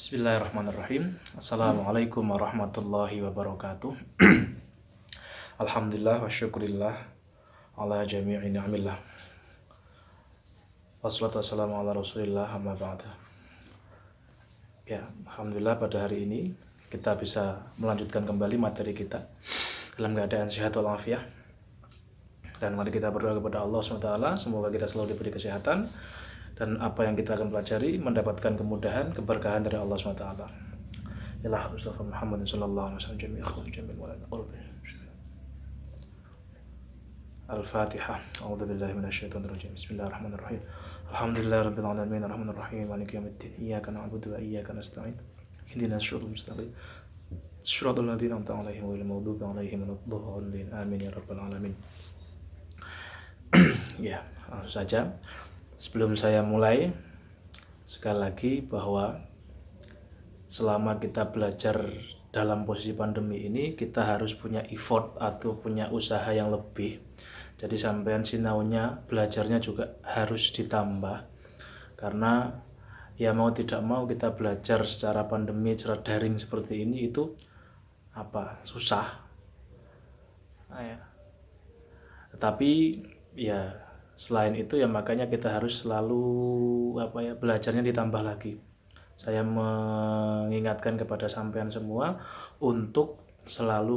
Bismillahirrahmanirrahim. Assalamualaikum warahmatullahi wabarakatuh. Alhamdulillah wa syukurillah ala jami'i ni'amillah. Wassalatu wassalamu ala rasulillah amma ba'da. Ya, Alhamdulillah pada hari ini kita bisa melanjutkan kembali materi kita dalam keadaan sehat walafiat. Dan mari kita berdoa kepada Allah SWT, semoga kita selalu diberi kesehatan dan apa yang kita akan pelajari mendapatkan kemudahan, keberkahan dari Allah SWT. Ilah Mustafa Muhammad sallallahu alaihi wasallam jami'an wa Al-Fatihah. A'udzubillahi minasyaitonir rajim. Bismillahirrahmanirrahim. Alhamdulillahirabbil alamin arrahmanir rahim maliki yaumiddin. Iyyaka na'budu wa iyyaka nasta'in. Ihdinas siratal mustaqim. Shiratal ladzina an'amta 'alaihim ghairil maghdubi 'alaihim waladdallin. Amin ya rabbal alamin. Ya, langsung saja. Sebelum saya mulai, sekali lagi bahwa selama kita belajar dalam posisi pandemi ini, kita harus punya effort atau punya usaha yang lebih. Jadi sampean sinaunya, belajarnya juga harus ditambah. Karena ya mau tidak mau kita belajar secara pandemi, secara daring seperti ini itu susah. Tetapi ya selain itu ya makanya kita harus selalu belajarnya ditambah lagi. Saya mengingatkan kepada sampean semua untuk selalu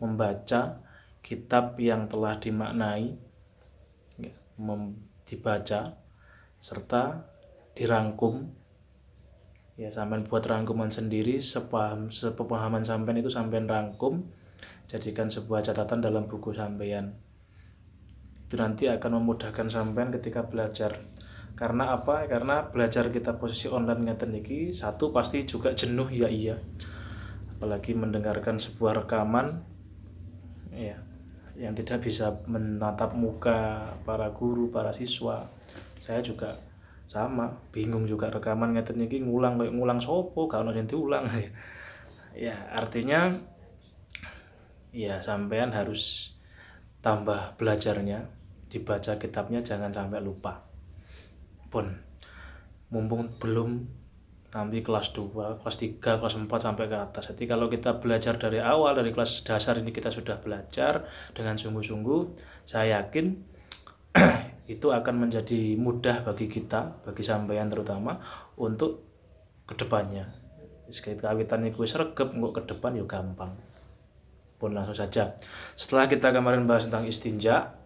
membaca kitab yang telah dimaknai, dibaca serta dirangkum. Ya, sampean buat rangkuman sendiri, sepemahaman sampean itu sampean rangkum, jadikan sebuah catatan dalam buku sampean. Itu nanti akan memudahkan sampean ketika belajar. Karena apa? Karena belajar kita posisi online ngeten iki, satu pasti juga jenuh ya iya. Apalagi mendengarkan sebuah rekaman ya yang tidak bisa menatap muka para guru, para siswa. Saya juga sama, bingung juga rekaman ngeten iki ngulang sopo, gak ono sing diulang. Ya, artinya ya sampean harus tambah belajarnya, dibaca kitabnya, jangan sampai lupa. Mumpung belum nanti kelas 2, kelas 3, kelas 4 sampai ke atas. Jadi kalau kita belajar dari awal, dari kelas dasar ini kita sudah belajar dengan sungguh-sungguh, saya yakin itu akan menjadi mudah bagi kita, bagi sampean terutama untuk kedepannya. Sekali kawitan iku wis regep, kok ke depan ya gampang. Langsung saja. Setelah kita kemarin bahas tentang istinja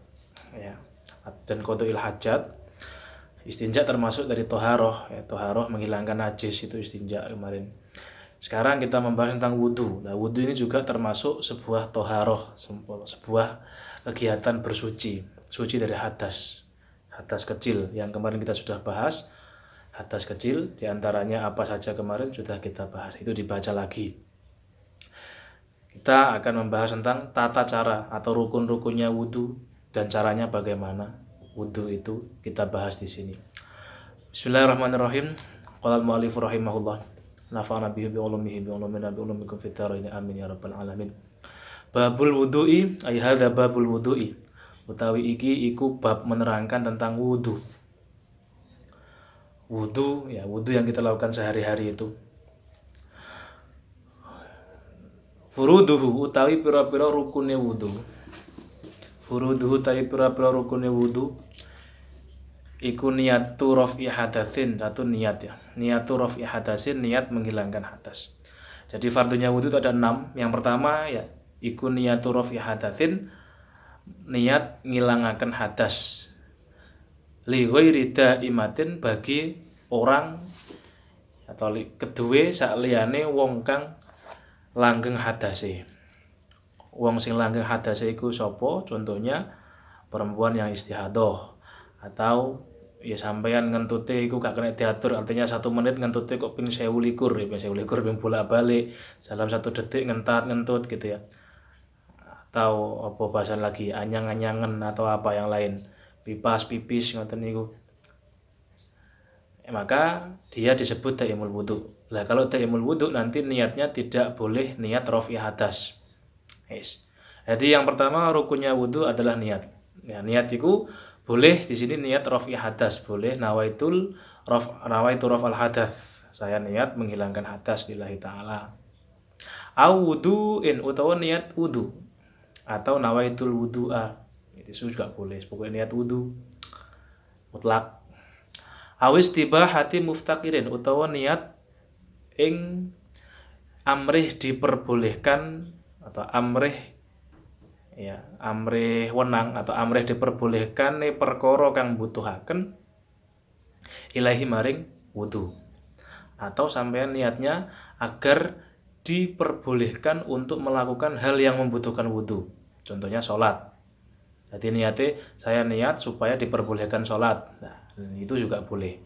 ya, dan qada'il hajat. Istinja termasuk dari toharoh, ya, toharoh menghilangkan najis, itu istinja kemarin. Sekarang kita membahas tentang wudhu. Nah, wudhu ini juga termasuk sebuah toharoh, sebuah kegiatan bersuci, suci dari hadas kecil yang kemarin kita sudah bahas. Hadas kecil diantaranya apa saja kemarin sudah kita bahas, itu dibaca lagi. Kita akan membahas tentang tata cara atau rukun-rukunnya wudhu dan caranya bagaimana wudhu itu kita bahas di sini. Bismillahirrahmanirrahim. Qala al-mu'allif rahimahullah, nafa'ana bihi bi ulumihi bi ulumina bi ulumikum fid dharain amin ya rabbal alamin. Babul wudu'i, ay hadza babul wudu'i. Utawi iki iku bab menerangkan tentang wudhu. Wudhu yang kita lakukan sehari-hari itu. Furuduhu utawi pira-pira rukune wudhu. Furuduhu utawi pira-pira rukune wudhu iku niyatu raf'i hadatsin, satu niat ya. Niyatu raf'i hadatsin, niat menghilangkan hadas. Jadi fardunya wudhu itu ada 6. Yang pertama ya iku niyatu raf'i hadatsin, niat ngilangaken hadas. Li ghairi daimatin, bagi orang atau kedue sakliyane wong kang langgeng hadase. Wong sing langgeng hadase iku sapa? Contohnya perempuan yang istihadah, atau ya sampeyan ngentute iku gak kena diatur, artinya 1 menit ngentute kok ping 1000 likur, ping bolak-balik dalam 1 detik ngentut gitu ya. Atau apa bahasan lagi, anyang-anyangen atau apa yang lain, pipis ngoten niku. Maka dia disebut daimul wudhu. Nah, kalau daimul wudhu nanti niatnya tidak boleh niat raf'i hadas. Jadi yang pertama rukunnya wudhu adalah niat. Ya, niat itu boleh di sini niat raf'i hadas, boleh nawaitu raf'al hadath. Saya niat menghilangkan hadas lillahi ta'ala. Au wudu'in utawa niat wudu. Atau nawaitul wudu'a. Itu juga boleh. Pokoknya niat wudu mutlak. Awis tibahati muftakirin utawa niat ing amrih diperbolehkan atau amrih wenang atau amrih diperbolehkan perkara kang butuhaken ilahi maring wudu. Atau sampean niatnya agar diperbolehkan untuk melakukan hal yang membutuhkan wudu. Contohnya sholat. Jadi niatnya saya niat supaya diperbolehkan sholat. Nah, itu juga boleh.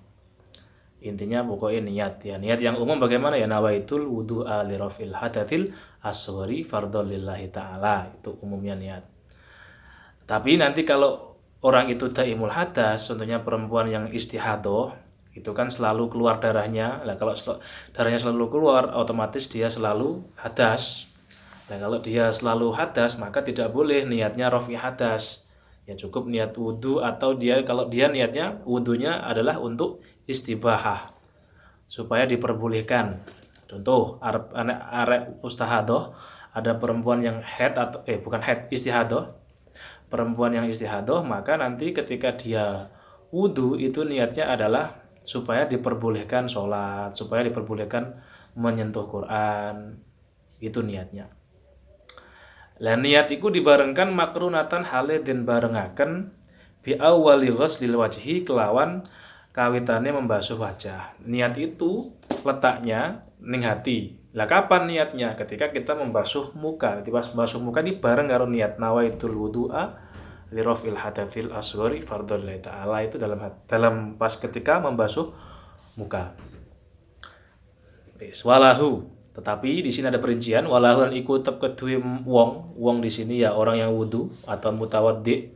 Intinya pokoknya niat ya. Niat yang umum bagaimana ya? Nawaitul wudu'a li rafil hadatsil asghari fardhon lillahi ta'ala. Itu umumnya niat. Tapi nanti kalau orang itu daimul hadas, contohnya perempuan yang istihadah, itu kan selalu keluar darahnya. Nah, kalau darahnya selalu keluar, otomatis dia selalu hadas. Nah, kalau dia selalu hadas, maka tidak boleh niatnya rafi hadas. Ya cukup niat wudu atau kalau dia niatnya wudunya adalah untuk istibahah supaya diperbolehkan. Contoh arek mustahadah, ada perempuan yang istihadah. Perempuan yang istihadah, maka nanti ketika dia wudu itu niatnya adalah supaya diperbolehkan sholat, supaya diperbolehkan menyentuh Quran. Itu niatnya. Lah niat iku dibarengkan makrunatan hale den barengaken bi awwali ghuslil wajhi kelawan kawitane membasuh wajah. Niat itu letaknya ning hati. Lah kapan niatnya? Ketika kita membasuh muka. Ketika membasuh muka ini bareng karo niat nawaitul wudu'a li rafil hadatsil asghari fardhon lillahi ta'ala. Itu dalam pas ketika membasuh muka. Walahu. Tetapi di sini ada perincian walahu lan iku tetep kedue wong di sini ya orang yang wudu atau mutawaddi.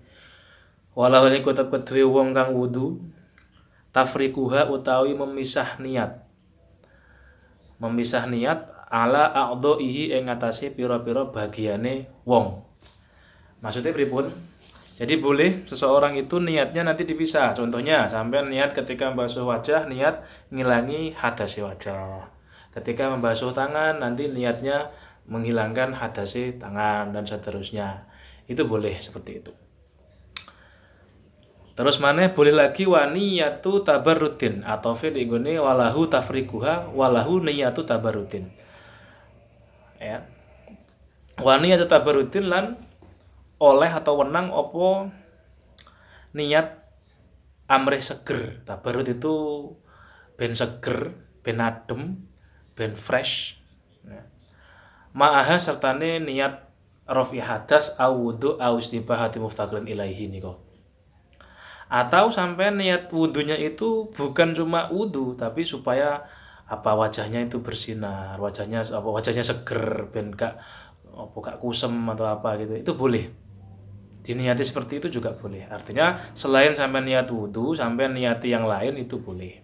Walahu lan iku tetep kedue wong kang wudu tafriquha utawi memisah niat. Memisah niat ala a'dha'ihi ing atase pira-pira bagiane wong. Maksudnya pripun? Jadi boleh seseorang itu niatnya nanti dipisah. Contohnya sampai niat ketika membasuh wajah niat ngilangi hadase wajah. Ketika membasuh tangan nanti niatnya menghilangkan hadase tangan dan seterusnya. Itu boleh seperti itu. Terus maneh boleh lagi waniyatu tabarrutin atau fil igone walahu tafriquha walahu niyatu tabarrutin. Ya. Waniyatu tabarrutin lan oleh atau wenang opo niat amrih seger. Tabarrut itu ben seger, ben adem, ben fresh. Ma'aha sertane niat rafi hadas au wudu au istibahati muftaqirin ilaihi nika. Atau sampai niat wudunya itu bukan cuma wudu tapi supaya wajahnya itu bersinar, wajahnya seger, ben gak kusem atau apa gitu. Itu boleh. Diniati seperti itu juga boleh. Artinya selain sampai niat wudu, sampai niati yang lain itu boleh.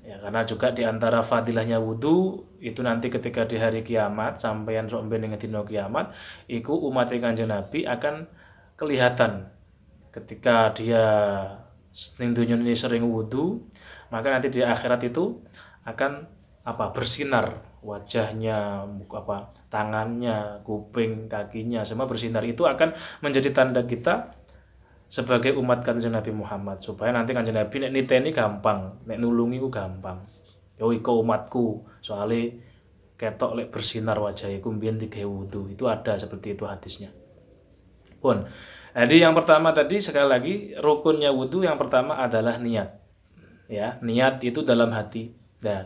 Ya, karena juga di antara fadilahnya wudu itu nanti ketika di hari kiamat sampeyan sok ben ning dina kiamat iku umat Kanjeng Nabi akan kelihatan ketika dia ning dunya ini sering wudu, maka nanti di akhirat itu akan bersinar wajahnya, tangannya, kuping, kakinya semua bersinar. Itu akan menjadi tanda kita sebagai umat Kanjeng Nabi Muhammad supaya nanti Kanjeng Nabi nek niteni gampang, nek nulungi ku gampang. Yo iku umatku, soalnya ketok lek bersinar wajah iku mbiyen digawe wudu. Itu ada seperti itu hadisnya. Pun. Jadi yang pertama tadi sekali lagi rukunnya wudu yang pertama adalah niat. Ya, niat itu dalam hati. Nah,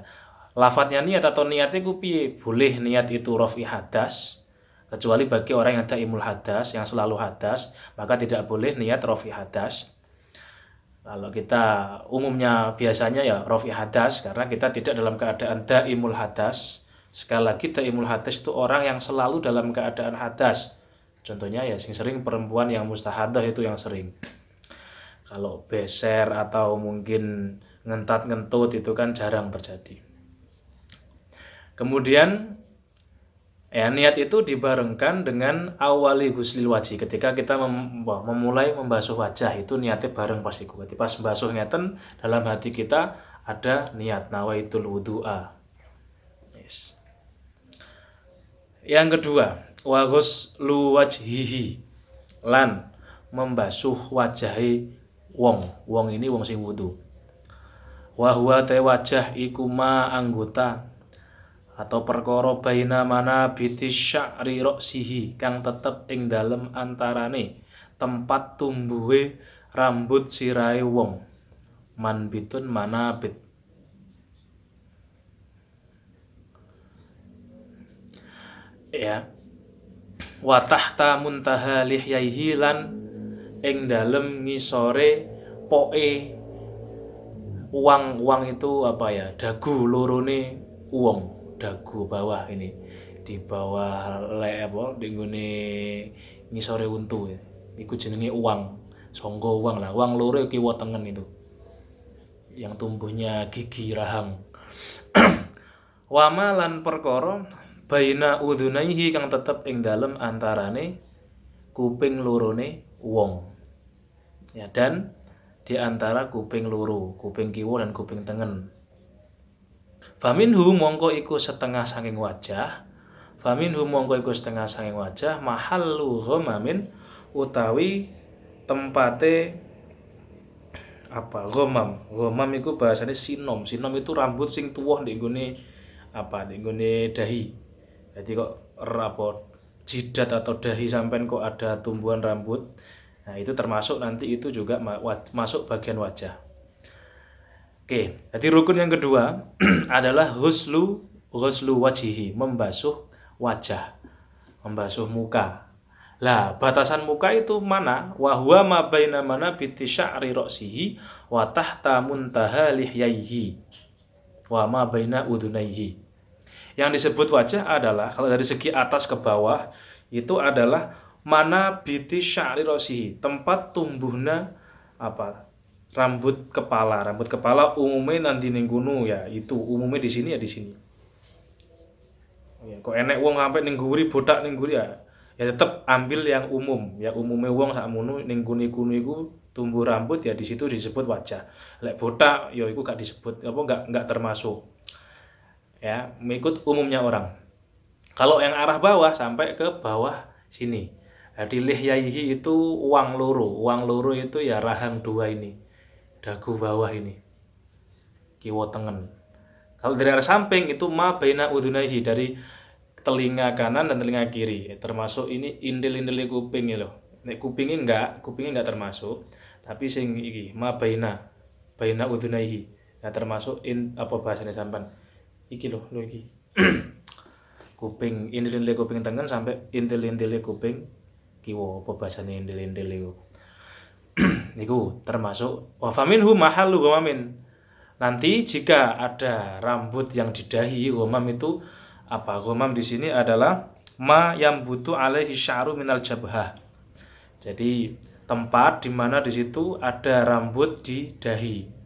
lafadznya niat atau niatnya ku piye? Boleh niat itu rafi hadas. Kecuali bagi orang yang daimul hadas, yang selalu hadas, maka tidak boleh niat rafi hadas. Kalau kita umumnya biasanya ya rafi hadas karena kita tidak dalam keadaan daimul hadas. Sekali lagi daimul hadas itu orang yang selalu dalam keadaan hadas. Contohnya ya sering perempuan yang mustahadah itu yang sering. Kalau beser atau mungkin ngentat-ngentut itu kan jarang terjadi. Kemudian niat itu dibarengkan dengan awali ghuslil wajhi. Ketika kita memulai membasuh wajah itu niatnya bareng pas iku. Pas membasuh ngeten dalam hati kita ada niat nawaitul wudu'a. Yes. Yang kedua, wa ghuslu wajhihi, lan membasuh wajahe wong. Wong ini wong sing wudu. Wa huwa ta wajah iku ma anggota atau perkara baina mana bitis sya'ri ra'sihi kang tetep ing dalem antarane tempat tumbuhe rambut sirahe wong. Manbitun manabit. Ya. Wa tahta muntaha lihyaihi lan ing dalem ngisore poke uang itu apa ya? Dagu lorone wong, dagu bawah ini. Di bawah di nggone ngisore untu. Iku jenenge uang. Sangga uang lah. Uang loro kiwa tengen itu. Yang tumbuhnya gigi rahang. Wama lan perkara baina udhunaihi kang tetep ing dalem antarane kuping lorone wong. Ya, dan di antara kuping loro, kuping kiwa dan kuping tengen. Faminhu mongko iku setengah saking wajah. Faminhu mongko iku setengah saking wajah mahallu ghamamin utawi tempate apa ghamam. Ghamam iku bahasane sinom. Sinom itu rambut sing tuwuh ndek nggone apa ndek nggone dahi. Jadi kok jidat atau dahi sampean kok ada tumbuhan rambut. Nah, itu termasuk nanti itu juga masuk bagian wajah. Oke, jadi rukun yang kedua adalah ghuslu wajhihi, membasuh wajah, membasuh muka. Lah, batasan muka itu mana? Wa huwa ma baina manabiti sya'ri ra'sihi wa tahta muntaha lihyaihi wa ma baina udhunaihi. Yang disebut wajah adalah kalau dari segi atas ke bawah itu adalah manabiti sya'ri ra'sihi, tempat tumbuhna rambut kepala. Rambut kepala umumnya nanti ning kono ya, itu umumnya di sini ya di sini. Ya, kok enek wong sampai ning guri botak ning guri ya tetap ambil yang umum. Ya umumnya wong sakmono ning kuno iku tumbuh rambut ya di situ disebut wajah. Lek botak ya iku gak disebut enggak termasuk. Ya, mengikut umumnya orang. Kalau yang arah bawah sampai ke bawah sini. Jadi lihyaihi itu uang loro. Uang loro itu ya rahang dua ini. Dagu bawah ini. Kiwa tengen. Kalau dari arah samping itu ma baina udhunaihi, dari telinga kanan dan telinga kiri. Termasuk ini indil-indil kuping ya loh. Nek kupingnya enggak termasuk. Tapi sing iki ma baina udhunaihi. Ya termasuk apa bahasanya sampean? Iki loh iki. Kuping indil-indil kuping tengen sampai intil-intil kuping kiwa, apa bahasane indil-indil iku. Niku termasuk wa faminhu mahallu ghamamin. Nanti jika ada rambut yang di dahi, ghamam itu apa? Ghamam di sini adalah ma yang butuh alaihi sya'ru minal jabhah. Jadi tempat di mana di situ ada rambut di dahi.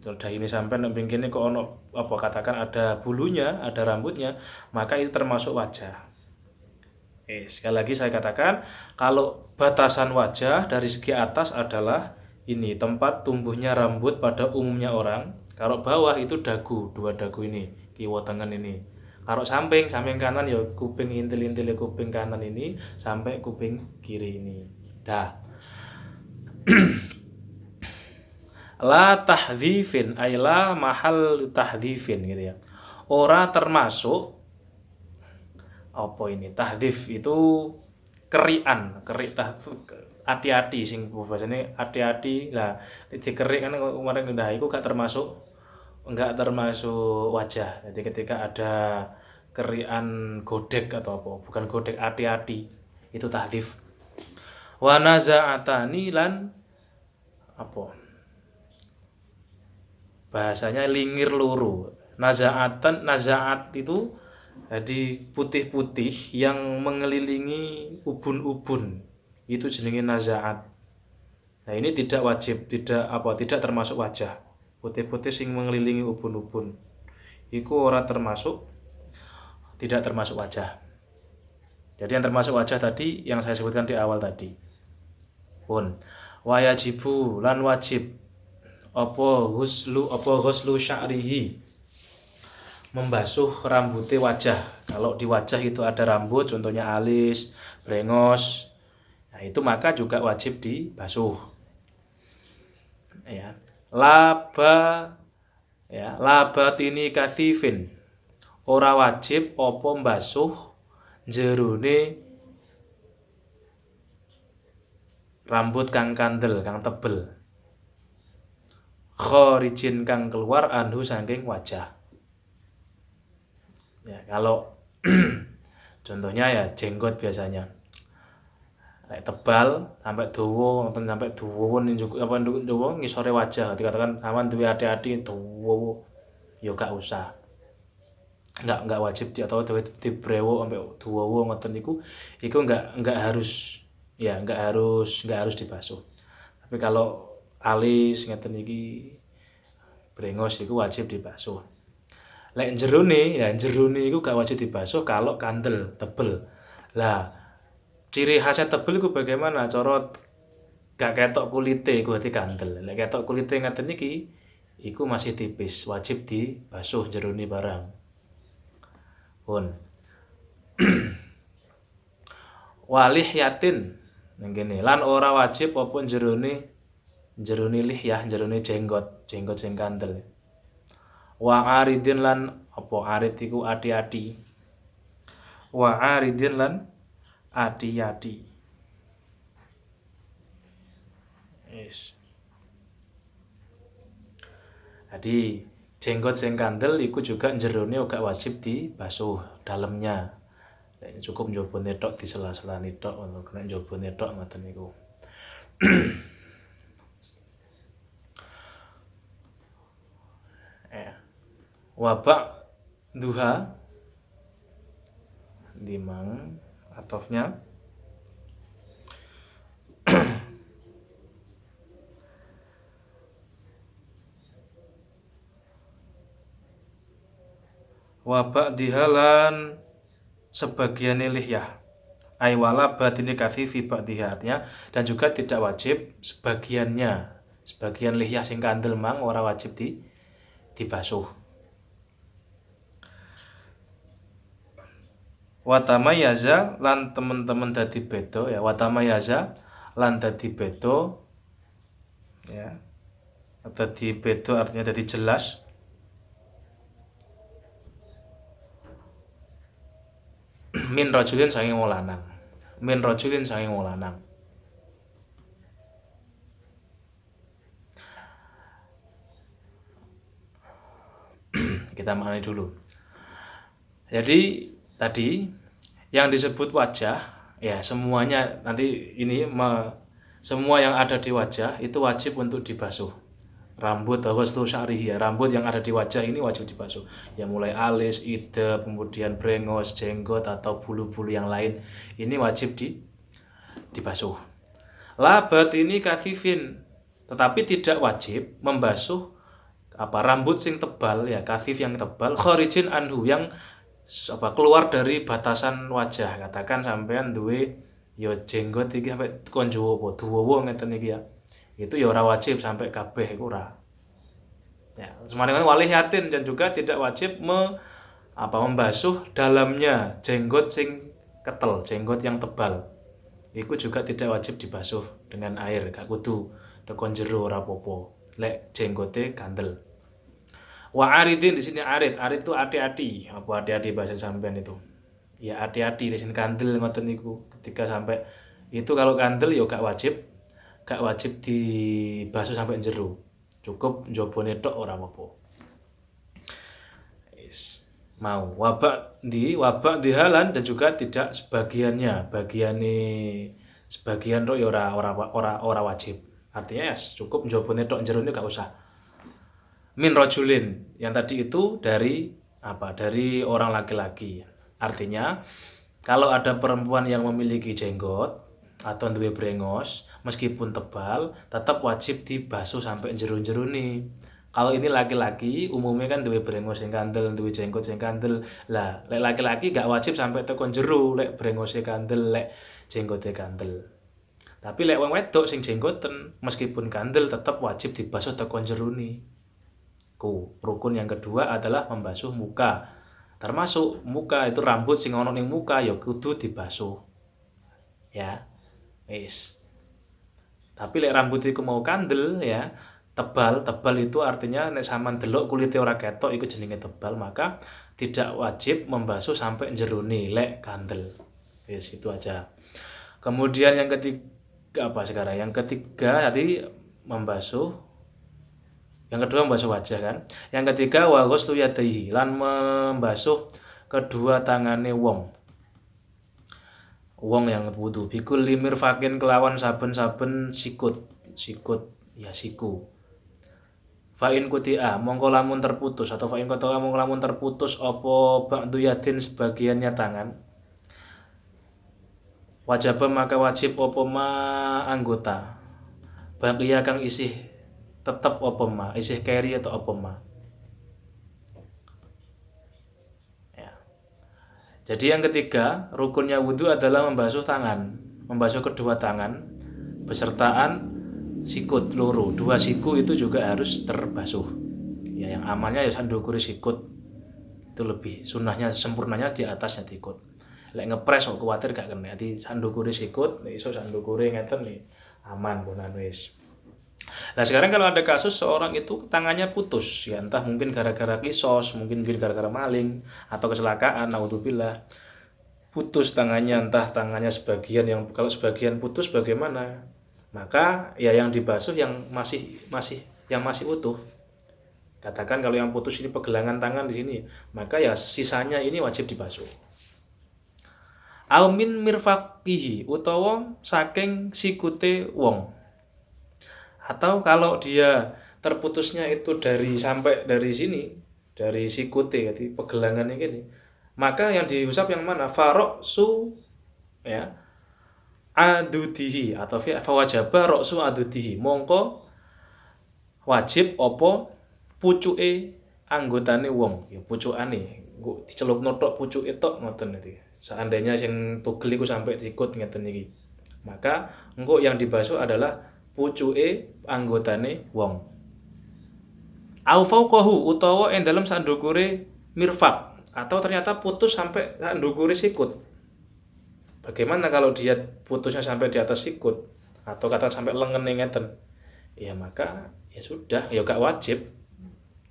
Dahi ini sampai nang pinggirnya kok ono katakan ada bulunya, ada rambutnya, maka itu termasuk wajah. Sekali lagi saya katakan, kalau batasan wajah dari segi atas adalah ini tempat tumbuhnya rambut pada umumnya orang. Kalau bawah itu dagu, dua dagu ini, kiwa tengen ini. Kalau samping kanan ya kuping intil-intil kuping kanan ini sampai kuping kiri ini. Dah. La tahdhifin ay la mahal tahdhifin gitu ya. Ora termasuk apa ini? Tahdhif itu kerian, hati-hati sing bahasane hati-hati. Lah dikerik kan kemarin ngendah iku enggak termasuk wajah. Jadi ketika ada kerian godek atau apa, bukan godek hati-hati, itu tahdhif. Wa naza'atani lan apa? Bahasanya lingir loro. Nazaat itu jadi putih-putih yang mengelilingi ubun-ubun. Itu jenenge nazaat. Nah, ini tidak wajib, tidak termasuk wajah. Putih-putih sing mengelilingi ubun-ubun. Iku tidak termasuk wajah. Jadi yang termasuk wajah tadi yang saya sebutkan di awal tadi. Wayajibu lan wajib apa ghuslu sya'rihi, membasuh rambutnya wajah. Kalau di wajah itu ada rambut, contohnya alis, brengos, nah itu maka juga wajib dibasuh. Ya. Labatini kathifin, ora wajib apa mbasuh jerone rambut kang kandel, kang tebel. Kharijin kang keluar anhu saking wajah. Ya, kalau contohnya ya jenggot biasanya. Lek tebal sampai dawa, wonten sampai dawa apa dawa ngisore wajah. Dikatakan aman duwe ati-ati dawa ya gak usah. Enggak wajib atau dibrewo sampai dawa ngoten niku enggak harus ya enggak harus dibasuh. Tapi kalau alis ngeten iki brengos iku wajib dibasuh. Lek jerone iku gak wajib dibasuh kalau kandel, tebel. Lah, ciri khasnya tebel iku bagaimana? Cara gak ketok kulite iku berarti kandel. Lek ketok kulite ngeten iki iku masih tipis, wajib dibasuh jerone barang. Pun. Walih yatin nang kene lan ora wajib apa jerone lihyah, jerone jenggot sing kandel. Wa aridin lan apa arid iku ati-ati. Wa aridin lan ati-ati. Yes. Jadi jenggot sing kandel iku juga jerone ora wajib dibasuh dalamnya. Cukup njobone tok disela-selani tok, kena njobone tok ngoten niku. Wabak duha dimang atofnya wabak dihalan sebagian lihyah aiwala batini kafifi ba'diha, artinya dan juga tidak wajib sebagian lihyah sing kandel mang ora wajib dibasuh. Watamayaza lan teman-teman dadi beda ya, watamayaza lan dadi beda ya, dadi beda artinya dadi jelas min rajulin saking wong lanang. Kita maknai dulu. Jadi tadi yang disebut wajah ya semuanya nanti ini semua yang ada di wajah itu wajib untuk dibasuh. Rambut ghuslu sya'rihi, rambut yang ada di wajah ini wajib dibasuh. Ya mulai alis, idep, kemudian brengos, jenggot atau bulu-bulu yang lain ini wajib dibasuh. Labat ini kathifin, tetapi tidak wajib membasuh rambut sing tebal ya, kathif yang tebal, kharijin anhu yang keluar dari batasan wajah. Katakan sampean duwe ya jenggot iki sampai konjo apa dawa ngeten iki ya. Itu ya ora wajib sampai kabeh iku ora. Ya, semarang walih yatin dan juga tidak wajib membasuh dalamnya jenggot sing ketel, jenggot yang tebal. Iku juga tidak wajib dibasuh dengan air, gak kudu tekon jero ora apa-apa. Lek jenggote kandel. Wa aridin di sini arid itu hati-hati. Apa hati-hati bahasa sampean itu? Ya hati-hati di sini kandel ngoten niku. Ketika sampai itu kalau kandel ya gak wajib dibasuh sampai jero. Cukup njobone tok ora apa-apa. Mau wabak dihalan dan juga tidak sebagiannya, sebagian tok ya ora wajib. Artinya ya cukup njobone tok jero ini gak usah. Min rajulin yang tadi itu dari orang laki-laki. Artinya kalau ada perempuan yang memiliki jenggot atau duwe brengos meskipun tebal tetap wajib dibasuh sampai jero-jero nih. Kalau ini laki-laki umumnya kan duwe brengos yang kandel, duwe jenggot yang kandel. Lah, lek laki-laki gak wajib sampai tekon jero, lek brengos kandel, lek jenggote kandel. Tapi lek wong wedok sing jenggoten meskipun kandel tetap wajib dibasuh teko jerone. Rukun yang kedua adalah membasuh muka. Termasuk muka itu rambut sing ono ning muka ya kudu dibasuh. Ya. Wis. Tapi lek rambut iku mau kandel ya, tebal itu artinya nek sampean delok kulite ora ketok iku jenenge tebal, maka tidak wajib membasuh sampai jerone lek kandel. Wis itu aja. Kemudian yang ketiga apa sekarang? Yang ketiga tadi membasuh. Yang kedua membasuh wajah kan. Yang ketiga wa ghuslu yadayhi lan membasuh kedua tangane wong yang wudu bikul limir fakin kelawan saben-saben sikut ya siku fa'in kutia mongko lamun terputus atau fa'in kutia mongko lamun terputus opo ba'du yadin sebagiannya tangan wajib maka wajib opo ma anggota baqiya kang isih tetep opo ma isih keri atau opo ma. Jadi yang ketiga, rukunnya wudhu adalah membasuh tangan, membasuh kedua tangan, besertaan sikut loro. Dua siku itu juga harus terbasuh. Ya, yang amannya ya sandukuri sikut itu lebih sunnahnya sempurnanya di atasnya sikut. Lek ngepres kok kuwatir gak kena. Jadi sandukuri sikut, iso sandukuri ngeten nih aman bonan wis. Nah sekarang kalau ada kasus seorang itu tangannya putus ya entah mungkin gara-gara kisos, mungkin gara-gara maling atau kecelakaan, naudzubillah putus tangannya, entah tangannya sebagian, yang kalau sebagian putus bagaimana? Maka ya yang dibasuh yang masih utuh. Katakan kalau yang putus ini pegelangan tangan di sini, maka ya sisanya ini wajib dibasuh. Aumin mirfaqihi utawa saking sikute wong. Atau kalau dia terputusnya itu dari sini, dari sikute jadi pegelangan ini, maka yang diusap yang mana? Faroksu ya adudihi atau fawajaba roksu adudihi mongko wajib opo pucuke anggotane wong ya pucukane nggo dicelupno tok pucuke tok ngoten iki. Seandainya sing tugel iku sampai sikut ngeten iki, maka engko yang dibasuh adalah pucuke anggotane wong. Au fauqahu utawa ing dalem sandukure mirfaq atau ternyata putus sampai sandukure sikut. Bagaimana kalau dia putusnya sampai di atas sikut atau kata sampai lengan ngeten? Ya maka ya sudah, ya gak wajib.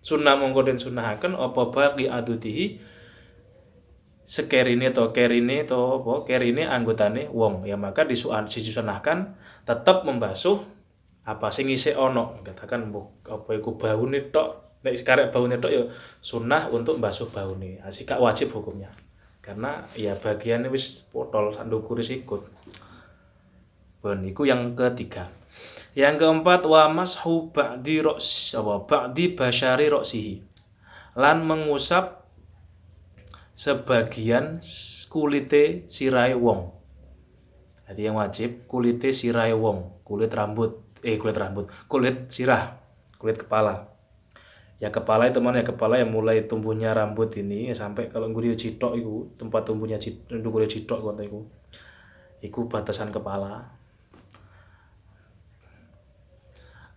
Sunnah mongko den sunnahaken apa baqi adutihi sekerine to kerine anggotane wong. Ya maka disunahkan tetap membasuh apa sing isih ana, katakan apa iku baune tok, nek karek baune tok ya sunah untuk mbasuh baune, asih gak wajib hukumnya karena ya bagiannya wis potol sandukure sikut. Ben iku yang ketiga. Yang keempat wa mashu ba'di basyari roksihi lan mengusap sebagian kulite sirai wong. Jadi yang wajib kulite sirai wong, kulit sirah, kulit kepala. Ya kepala itu mana ya kepala yang mulai tumbuhnya rambut ini ya, sampai kalau nguri citok itu tempat tumbuhnya kulit citok konten itu. Iku batasan kepala.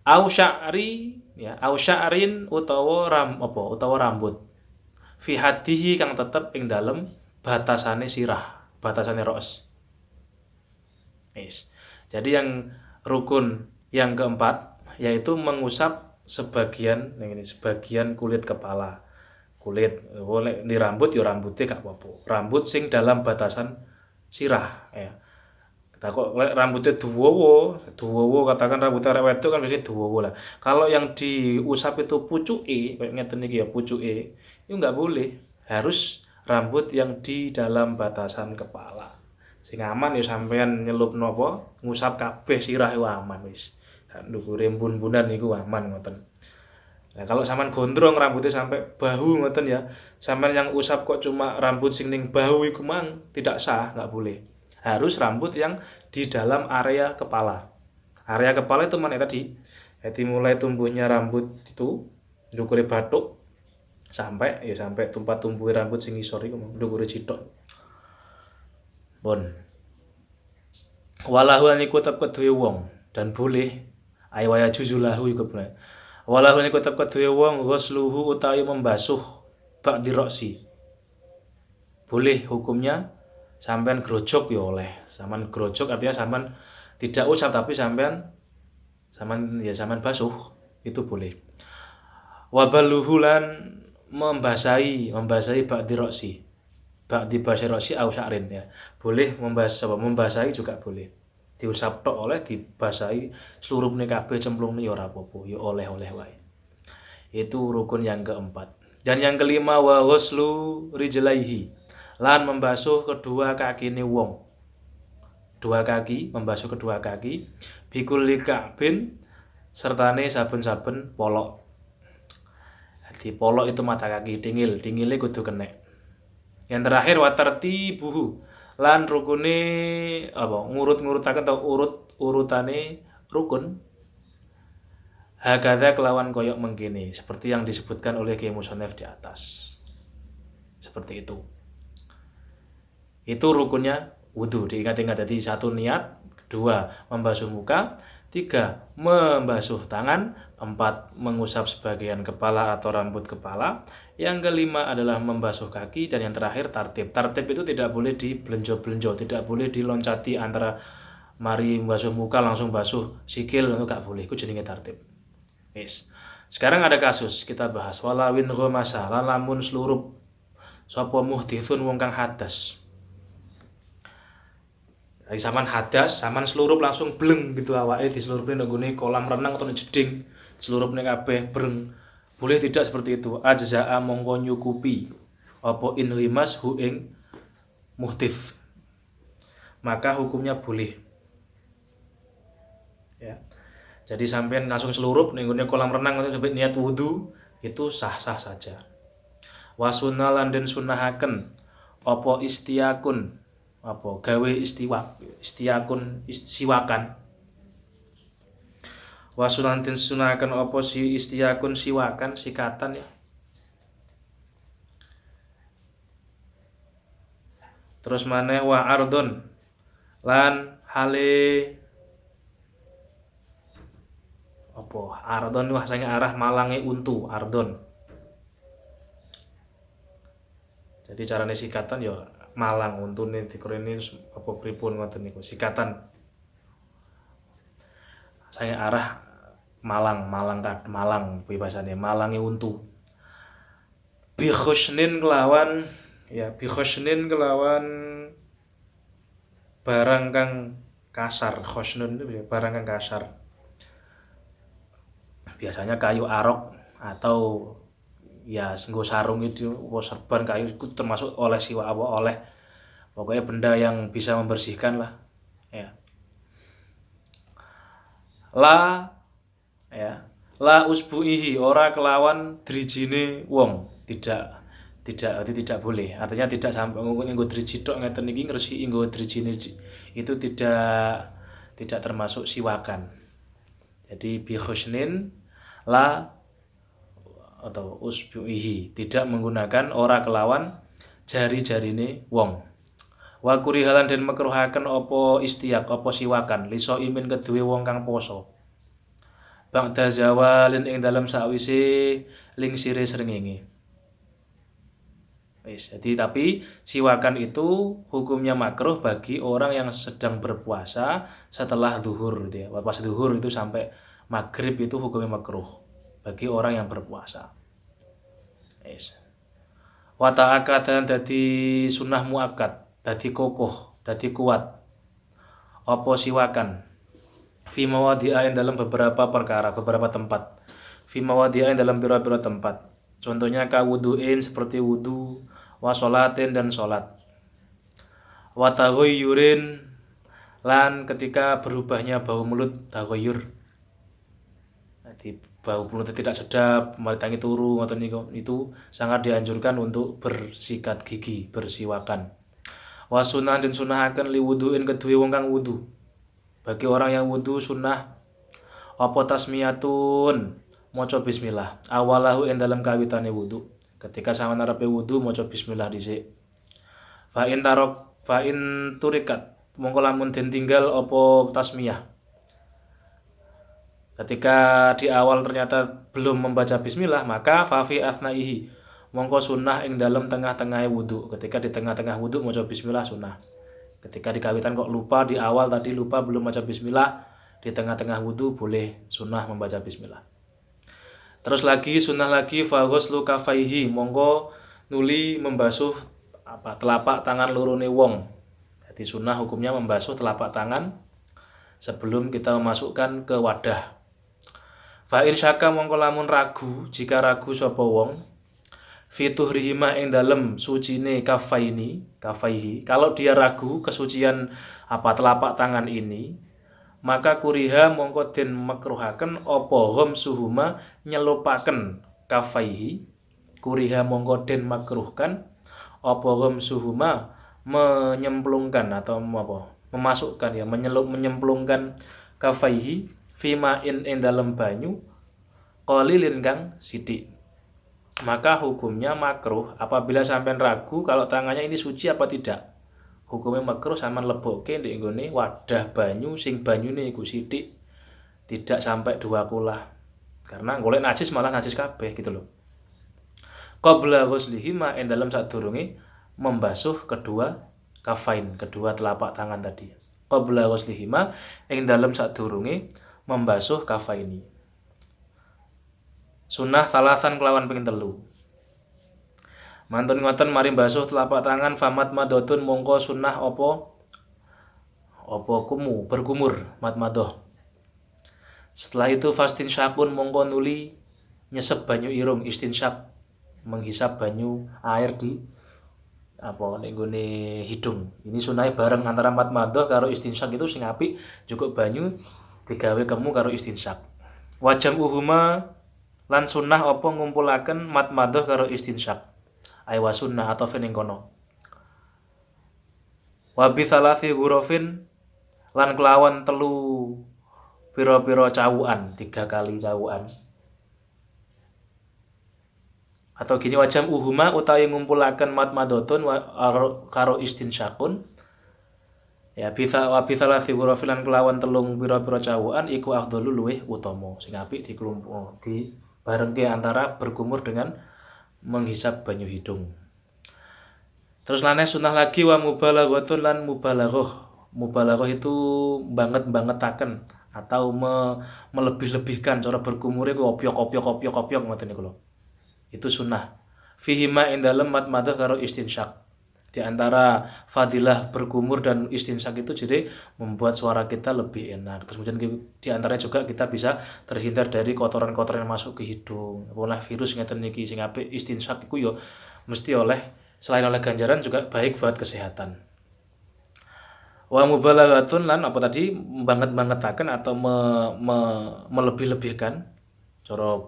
Au sya'rin utawa rambut. Fi hadihi kang tetep ing dalem batasane sirah, batasane ra's. Jadi yang rukun yang keempat yaitu mengusap sebagian kulit kepala. Kulit boleh di rambut ya rambutnya gak apa-apa. Rambut sing dalam batasan sirah ya. Kita kok rambutnya duwowo katakan rambutnya arek wedok kan biasanya duwowo lah. Kalau yang diusap itu pucuke kayak ngeten iki ya pucuke, itu enggak boleh. Harus rambut yang di dalam batasan kepala. Sing aman ya sampean nyelupno apa ngusap kabeh sirah iku aman wis. Ndukure embun-embunan niku aman ngoten. Nah, kalau sampean gondrong rambutnya sampai bahu ngoten ya, sampean yang usap kok cuma rambut sing ning bahu iku mang tidak sah, enggak boleh. Harus rambut yang di dalam area kepala. Area kepala itu mana tadi? Jadi mulai tumbuhnya rambut itu ndukure bathuk sampai tempat tumbuhnya rambut sing isor iku ndukure cithok. Bon. Walahu niku tetep kedue wong dan boleh ay waya juzulahu iku bener. Walahu niku tetep kedue wong ghusluhu utawi membasuh ba'di roksi. Boleh hukumnya sampean grojok ya oleh. Sampean grojok artinya sampean tidak usap tapi sampean basuh itu boleh. Wabaluhu lan membasahi ba'di roksi. Ba'di ba'di roksi au sya'rin ya. Boleh membasahi juga boleh. Diusap tok oleh, dibasahi seluruhne kabeh cemplungne ya ora apa-apa, ya oleh-oleh wae. Itu rukun yang keempat. Dan yang kelima wa ghuslu rijlaihi. Lan membasuh kedua kakine wong. Membasuh kedua kaki bikulli ka'bin sertane saben-saben polok. Di polok itu mata kaki, dingile kudu kenek. Yang terakhir watartibuhu lan rukune ngurut-ngurutaken atau urutane rukun hakadha kelawan koyok mengkini seperti yang disebutkan oleh Kiai Musonef di atas. Seperti itu. Itu rukunnya wudu. Diingat-ingat tadi, 1 niat, 2 membasuh muka, 3 membasuh tangan, 4 mengusap sebagian kepala atau rambut kepala, yang kelima adalah membasuh kaki, dan yang terakhir tartib. Tartib itu tidak boleh dibelenjo-belenjo, tidak boleh diloncati antara mari membasuh muka langsung basuh sikil, itu gak boleh, itu jenenge tartib. Yes. Sekarang ada kasus kita bahas walawin ghamasa lan lamun slurup sapa muhditsun wong kang hadas. Saman hadas, saman seluruh langsung bleng gitu awake diselurupne nang gone kolam renang atau jeding, diselurupne kabeh breng. Boleh tidak seperti itu? Ajza'a mongko nyukupi apa inrimas hu ing muhdits. Maka hukumnya boleh. Ya. Jadi sampean langsung selurup ning gone kolam renang atau sampai niat wudu, itu sah-sah saja. Wa sunnalan den sunahaken apa istiyakun gawe istiwakun siwakan. Wasunantin sunakan apa si istiyakun siwakan sikatan ya. Terus maneh wa ardon lan hale apa ardon bahasanya arah malange untu ardon. Jadi carane sikatan ya malang untune dikrene apa pripun ngoten niku sikatan. Saya arah malang bahasane malange untu. Bi khusnin kelawan barang kang kasar. Khusnun itu barang kang kasar. Biasanya kayu arok atau ya nggo sarung itu serban kayu itu termasuk oleh pokoknya benda yang bisa membersihkan lah ya. La usbuihi ora kelawan drijine wong, tidak boleh. Artinya tidak sampai nggo driji tok ngeten iki ngresiki nggo drijine itu tidak termasuk siwakan. Jadi bi khusnin la atau usbuihi tidak menggunakan ora kelawan jari-jarine wong. Wa kurihalan den makruhaken apa istiyak apa siwakan liso imin kedue wong kang poso. Ba'da zawalin ing dalam sakwise lingsire srengenge. Jadi tapi siwakan itu hukumnya makruh bagi orang yang sedang berpuasa setelah zuhur gitu ya. Pas zuhur itu sampai maghrib itu hukumnya makruh bagi orang yang berpuasa. Wa ta'akad dadi sunnah muakkad, dadi kokoh, dadi kuat. Apa siwakan? Fi mawadi'ain dalam beberapa perkara, beberapa tempat. Fi mawadi'ain dalam pira-pira tempat. Contohnya ka wudu'in seperti wudu, wa sholatin dan sholat. Wa taghayyurin lan ketika berubahnya bau mulut taghayyur. Jadi bau mulut tidak sedap, maritangi turu ngoten niku itu sangat dianjurkan untuk bersikat gigi, bersiwakan. Wa sunnah dan sunahaken li wudu'in kedue wong kang wudu. Bagi orang yang wudu sunnah apa tasmiyatun maca bismillah awalahu ing dalam kawitane wudu. Ketika sampeyan arepe wudu maca bismillah dhisik. Fa in turikat mongko lamun den tinggal apa tasmiyah. Ketika di awal ternyata belum membaca bismillah, maka fafi asnaihi mongko sunnah ing dalam tengah-tengah wudu. Ketika di tengah-tengah wudu maca bismillah sunnah. Ketika di kawitan kok lupa di awal tadi lupa belum baca bismillah, di tengah-tengah wudu boleh sunnah membaca bismillah. Terus lagi sunnah lagi faghuslu kafaihi mongko nuli membasuh telapak tangan lorone wong. Jadi sunnah hukumnya membasuh telapak tangan sebelum kita memasukkan ke wadah. Fa in syaka mongko lamun ragu, jika ragu sapa wong fituhrihima ing dalem sucine kafaihi. Kalau dia ragu kesucian telapak tangan ini, maka kuriha mongko den makruhaken apa ghamsuhuma nyelupaken kafaihi. Kuriha mongko den makruhkan apa ghamsuhuma menyemplungkan atau memasukkan menyemplungkan kafaihi fima in dalam banyu qalilin kang sithik. Maka hukumnya makruh apabila sampean ragu kalau tangannya ini suci apa tidak. Hukumnya makruh sampean lebokke ndek nggone wadah banyu sing banyune iku sithik, tidak sampai 2 kula. Karena golek najis malah najis kabeh gitu loh. Qabla ghuslihima in dalam sadurunge membasuh kedua kafain, kedua telapak tangan tadi. Qabla ghuslihima ing dalam sadurunge membasuh kafaini. Sunnah talasan kelawan ping 3. Mantun ngoten mari basuh telapak tangan famat madotun mongko sunnah apa berkumur matmadoh. Setelah itu fastin syakun mongko nuli nyesep banyu irung istinsyak, menghisap banyu air di ning gone hidung. Ini sunai bareng antara matmadoh karo istinsyak itu sing apik cukup banyu digawe kemu karo istinsyak. Wajam uhuma lan sunnah apa ngumpulaken matmadoh karo istinsyak. Aywa sunnah atau fening kono. Wa bi salasi ghurafin lan kelawan 3 pira-pira cawukan, 3 kali cawukan. Atau gini wajam uhuma utawi ngumpulaken matmadotun karo istinsyakun. Ya bisa wa bisalah figurofilan kelawan 3 pira-pira cawukan iku afdhalul luweh utama. Sing apik dikelompok di barengke antara berkumur dengan menghisap banyu hidung. Terus laneh sunnah lagi wa mubalaghatun lan mubalaghah. Mubalaghah itu banget-bangetaken atau melebih-lebihkan cara berkumure ku opyok ngoten niku lho. Itu sunnah. Fihima in dalem matmadah karo istinsyak. Di antara fadilah berkumur dan istinsyak itu jadi membuat suara kita lebih enak. Terus kemudian di antaranya juga kita bisa terhindar dari kotoran-kotoran yang masuk ke hidung. Oleh virus ngeten niki sing apik istinsyak iku yo mesti selain oleh ganjaran juga baik buat kesehatan. Wa mubalaghatun lan apa tadi banget-bangetaken atau melebih-lebihkan cara